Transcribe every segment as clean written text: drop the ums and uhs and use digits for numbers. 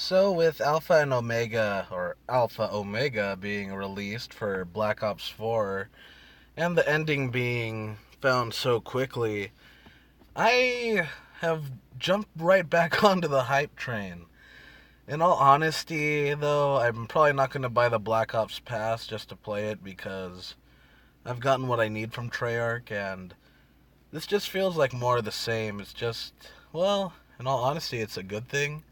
So with Alpha and Omega, or Alpha Omega being released for Black Ops 4, and the ending being found so quickly, I have jumped right back onto the hype train. In all honesty, though, I'm probably not going to buy the Black Ops Pass just to play it because I've gotten what I need from Treyarch, and this just feels like more of the same. It's just, well, in all honesty, it's a good thing.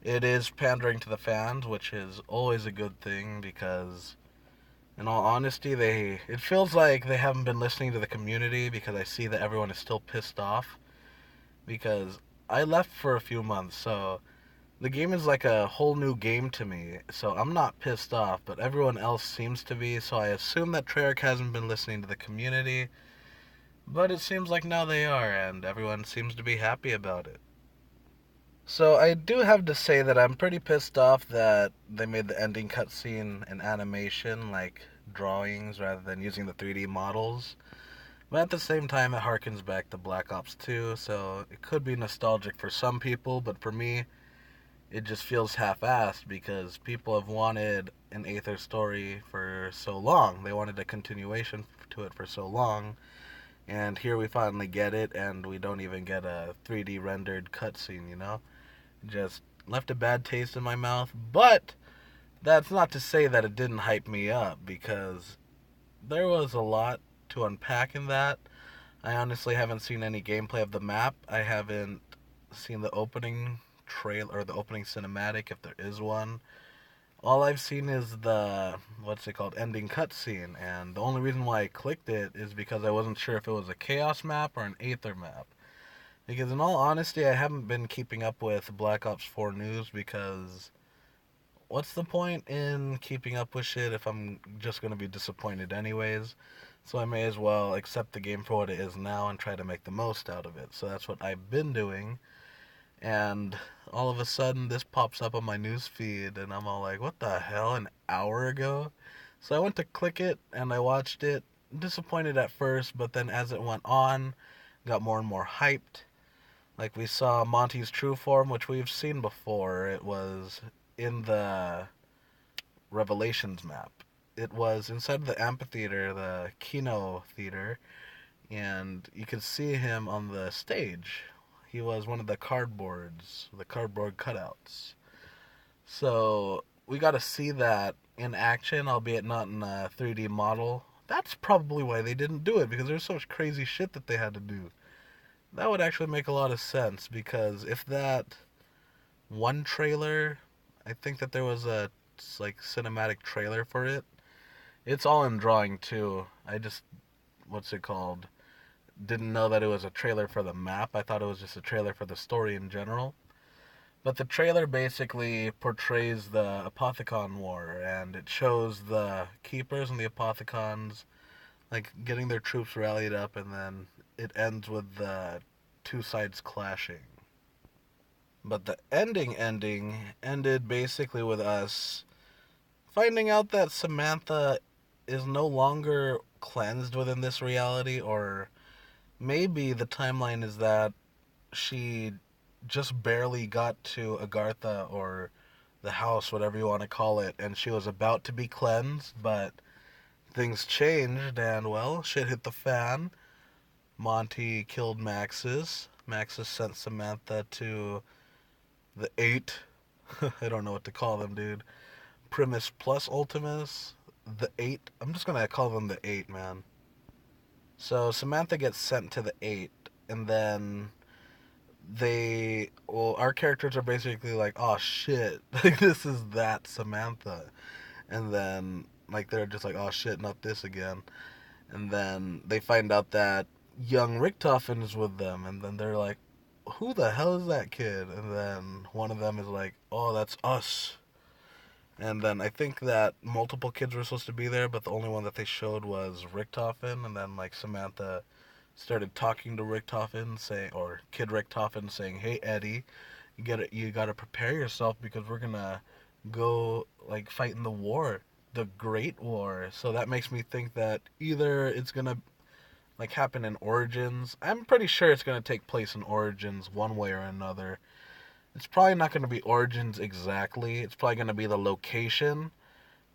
It is pandering to the fans, which is always a good thing because, in all honesty, it feels like they haven't been listening to the community because I see that everyone is still pissed off because I left for a few months, so the game is like a whole new game to me. So I'm not pissed off, but everyone else seems to be, so I assume that Treyarch hasn't been listening to the community, but it seems like now they are, and everyone seems to be happy about it. So I do have to say that I'm pretty pissed off that they made the ending cutscene an animation, like drawings, rather than using the 3D models. But at the same time, it harkens back to Black Ops 2, so it could be nostalgic for some people, but for me, it just feels half-assed because people have wanted an Aether story for so long. They wanted a continuation to it for so long, and here we finally get it, and we don't even get a 3D rendered cutscene, you know? Just left a bad taste in my mouth, but that's not to say that it didn't hype me up because there was a lot to unpack in that. I honestly haven't seen any gameplay of the map. I haven't seen the opening trailer or the opening cinematic if there is one. All I've seen is the what's it called ending cutscene, and the only reason why I clicked it is because I wasn't sure if it was a chaos map or an Aether map. Because in all honesty, I haven't been keeping up with Black Ops 4 news because what's the point in keeping up with shit if I'm just going to be disappointed anyways? So I may as well accept the game for what it is now and try to make the most out of it. So that's what I've been doing. And all of a sudden, this pops up on my news feed, and I'm all like, what the hell, an hour ago? So I went to click it, and I watched it. Disappointed at first, but then as it went on, got more and more hyped. Like we saw Monty's true form, which we've seen before. It was in the Revelations map. It was inside the amphitheater, the Kino theater, and you could see him on the stage. He was one of the cardboards, the cardboard cutouts. So we got to see that in action, albeit not in a 3D model. That's probably why they didn't do it, because there's so much crazy shit that they had to do. That would actually make a lot of sense, because if that one trailer, I think that there was a like cinematic trailer for it. It's all in drawing too. I just what's it called? Didn't know that it was a trailer for the map. I thought it was just a trailer for the story in general. But the trailer basically portrays the Apothicon War, and it shows the Keepers and the Apothicons like getting their troops rallied up, and then it ends with the two sides clashing. But the ending ended basically with us finding out that Samantha is no longer cleansed within this reality, or maybe the timeline is that she just barely got to Agartha or the house, whatever you want to call it, and she was about to be cleansed, but things changed, and well, shit hit the fan. Monty killed Maxis. Maxis sent Samantha to the Eight. I don't know what to call them, dude. Primus plus Ultimus. The Eight. I'm just gonna call them the Eight, man. So Samantha gets sent to the Eight, and then our characters are basically like, oh shit, like this is that Samantha. And then, like, they're just like, oh shit, not this again. And then they find out that young Richtofen is with them, and then they're like, who the hell is that kid? And then one of them is like, oh, that's us. And then I think that multiple kids were supposed to be there, but the only one that they showed was Richtofen. And then, like, Samantha started talking to Richtofen, saying, or Kid Richtofen, saying, "Hey Eddie, you gotta prepare yourself because we're gonna go like fight in the war, the Great War." So that makes me think that either it's gonna like happen in Origins. I'm pretty sure it's gonna take place in Origins one way or another. It's probably not going to be Origins exactly. It's probably going to be the location,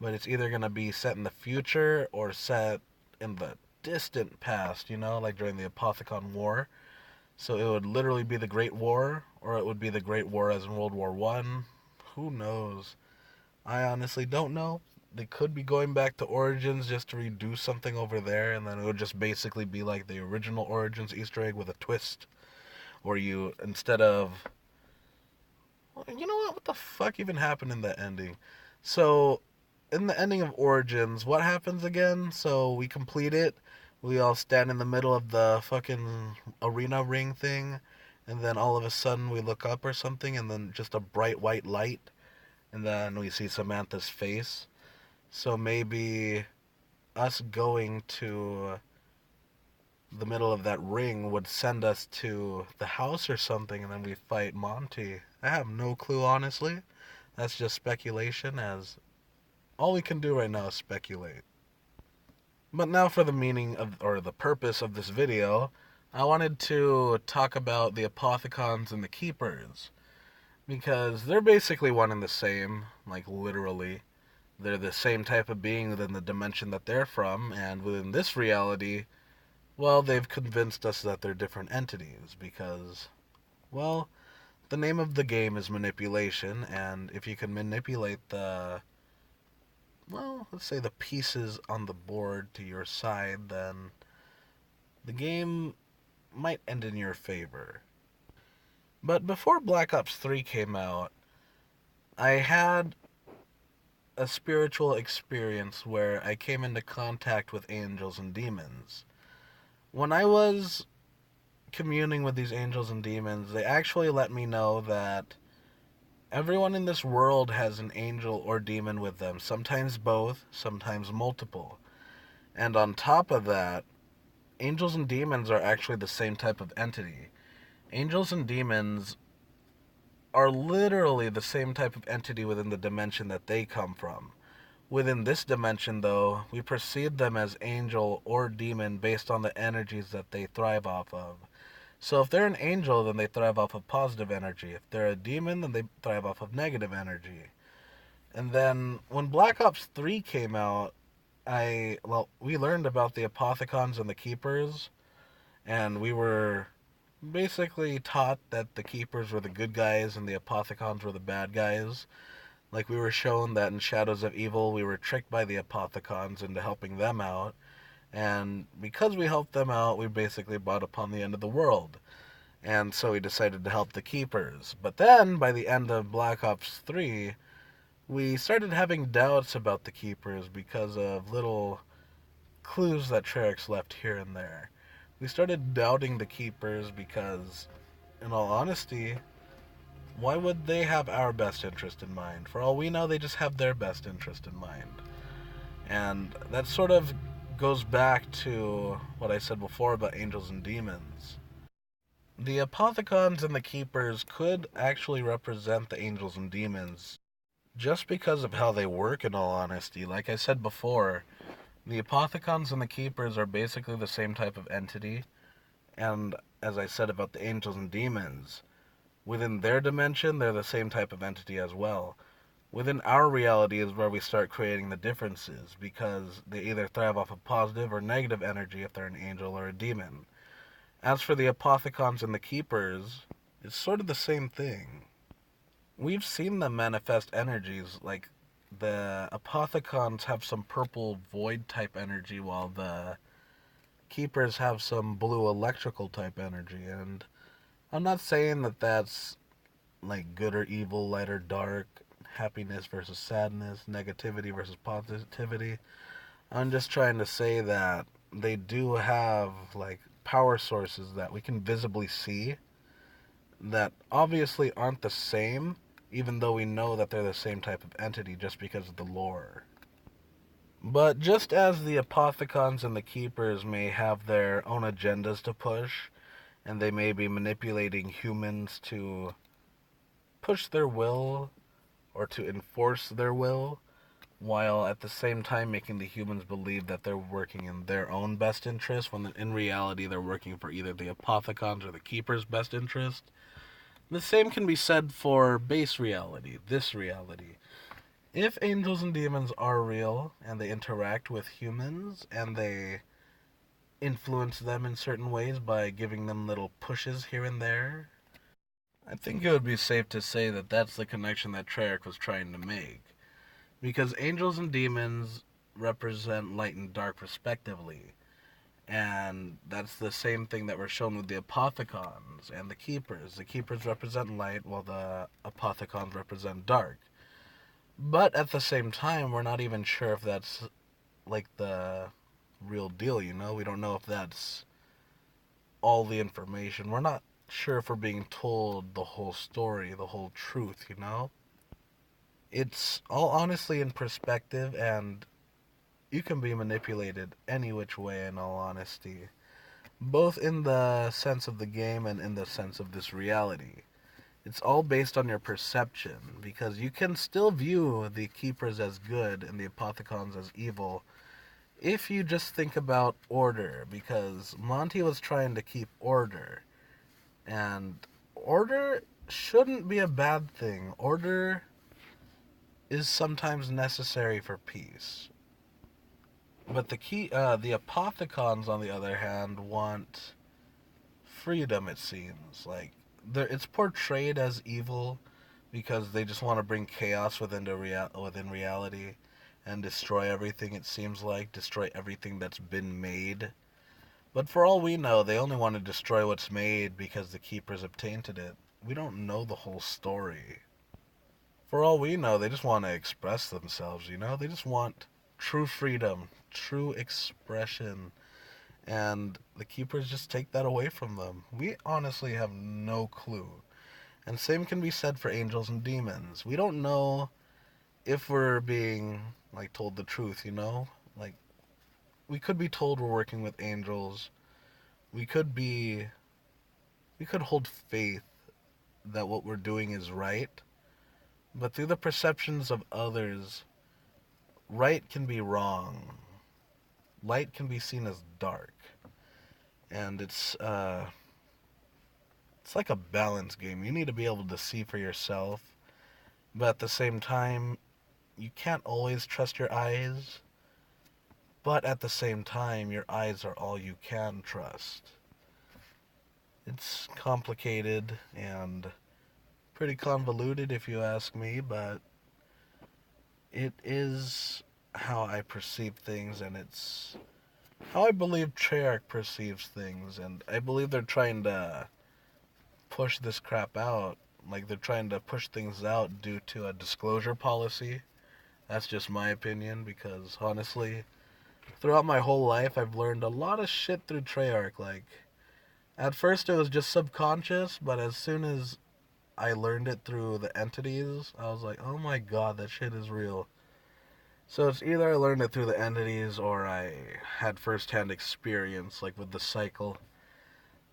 but it's either going to be set in the future or set in the distant past, like during the Apothicon War. So it would literally be the Great War, or it would be the Great War as in World War One. Who knows? I honestly don't know. They could be going back to Origins just to redo something over there, and then it would just basically be like the original Origins Easter egg with a twist, where you, instead of, you know what the fuck even happened in the ending? So, in the ending of Origins, what happens again? So we complete it. We all stand in the middle of the fucking arena ring thing, and then all of a sudden we look up or something, and then just a bright white light, and then we see Samantha's face. So maybe us going to the middle of that ring would send us to the house or something, and then we fight Monty. I have no clue, honestly. That's just speculation, as all we can do right now is speculate. But now for the meaning of, or the purpose of this video, I wanted to talk about the Apothicons and the Keepers. Because they're basically one and the same, like literally. They're the same type of being within the dimension that they're from, and within this reality, well, they've convinced us that they're different entities because, well, the name of the game is manipulation, and if you can manipulate the, well, let's say the pieces on the board to your side, then the game might end in your favor. But before Black Ops 3 came out, I had a spiritual experience where I came into contact with angels and demons. When I was communing with these angels and demons, they actually let me know that everyone in this world has an angel or demon with them, sometimes both, sometimes multiple. And on top of that, angels and demons are actually the same type of entity. Angels and demons are literally the same type of entity within the dimension that they come from. Within this dimension, though, we perceive them as angel or demon based on the energies that they thrive off of. So if they're an angel, then they thrive off of positive energy. If they're a demon, then they thrive off of negative energy. And then when Black Ops 3 came out, we learned about the Apothicons and the Keepers, and we were basically taught that the Keepers were the good guys and the Apothicons were the bad guys. Like, we were shown that in Shadows of Evil, we were tricked by the Apothicons into helping them out. And because we helped them out, we basically brought upon the end of the world. And so we decided to help the Keepers. But then, by the end of Black Ops 3, we started having doubts about the Keepers because of little clues that Treyarch left here and there. We started doubting the Keepers because, in all honesty, why would they have our best interest in mind? For all we know, they just have their best interest in mind. And that sort of goes back to what I said before about angels and demons. The Apothicons and the Keepers could actually represent the angels and demons just because of how they work, in all honesty. Like I said before, the Apothicons and the Keepers are basically the same type of entity. And as I said about the angels and demons, within their dimension, they're the same type of entity as well. Within our reality is where we start creating the differences, because they either thrive off of positive or negative energy if they're an angel or a demon. As for the Apothicons and the Keepers, it's sort of the same thing. We've seen them manifest energies, like the Apothicons have some purple void type energy, while the Keepers have some blue electrical type energy, and I'm not saying that that's like good or evil, light or dark, happiness versus sadness, negativity versus positivity. I'm just trying to say that they do have like power sources that we can visibly see that obviously aren't the same, even though we know that they're the same type of entity just because of the lore. But just as the Apothicons and the Keepers may have their own agendas to push, and they may be manipulating humans to push their will or to enforce their will, while at the same time making the humans believe that they're working in their own best interest, when in reality they're working for either the Apothicons or the Keepers' best interest, The same can be said for base reality, this reality. If angels and demons are real and they interact with humans and they influence them in certain ways by giving them little pushes here and there, I think it would be safe to say that that's the connection that Treyarch was trying to make. Because angels and demons represent light and dark respectively. And that's the same thing that we're shown with the Apothicons and the Keepers. The Keepers represent light while the Apothicons represent dark. But at the same time, we're not even sure if that's like the real deal, you know? We don't know if that's all the information. We're not sure if we're being told the whole story, the whole truth, you know? It's all honestly in perspective, and you can be manipulated any which way, in all honesty. Both in the sense of the game and in the sense of this reality. It's all based on your perception, because you can still view the Keepers as good and the Apothicons as evil if you just think about order, because Monty was trying to keep order, and order shouldn't be a bad thing. Order is sometimes necessary for peace. But the Apothicons, on the other hand, want freedom. It seems like it's portrayed as evil because they just want to bring chaos within reality and destroy everything. It seems like destroy everything that's been made. But for all we know, they only want to destroy what's made because the Keepers have tainted it. We don't know the whole story. For all we know, they just want to express themselves, you know? They just want true freedom, true expression, and the Keepers just take that away from them. We honestly have no clue. And same can be said for angels and demons. We don't know if we're being, like, told the truth, you know? Like, we could be told we're working with angels. We could be, we could hold faith that what we're doing is right. But through the perceptions of others, right can be wrong. Light can be seen as dark. And it's like a balance game. You need to be able to see for yourself, but at the same time, you can't always trust your eyes. But at the same time, your eyes are all you can trust. It's complicated and pretty convoluted if you ask me, but it is how I perceive things, and it's how I believe Treyarch perceives things, and I believe they're trying to push this crap out. Like, they're trying to push things out due to a disclosure policy. That's just my opinion, because honestly, throughout my whole life, I've learned a lot of shit through Treyarch. Like, at first it was just subconscious, but as soon as I learned it through the entities, I was like, oh my god, that shit is real. So it's either I learned it through the entities or I had first-hand experience, like with the cycle.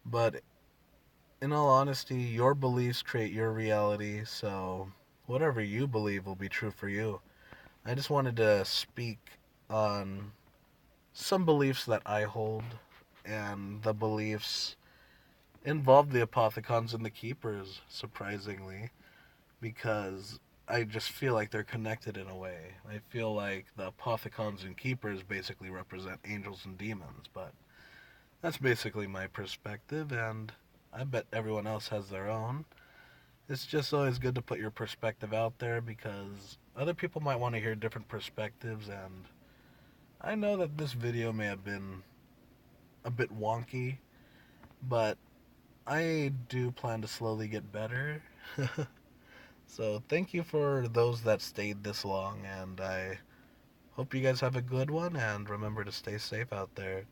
But in all honesty, your beliefs create your reality, so whatever you believe will be true for you. I just wanted to speak on some beliefs that I hold, and the beliefs involve the Apothicons and the Keepers, surprisingly, because I just feel like they're connected in a way. I feel like the Apothicons and Keepers basically represent angels and demons, but that's basically my perspective, and I bet everyone else has their own. It's just always good to put your perspective out there because other people might want to hear different perspectives, and I know that this video may have been a bit wonky, but I do plan to slowly get better. So thank you for those that stayed this long, and I hope you guys have a good one, and remember to stay safe out there.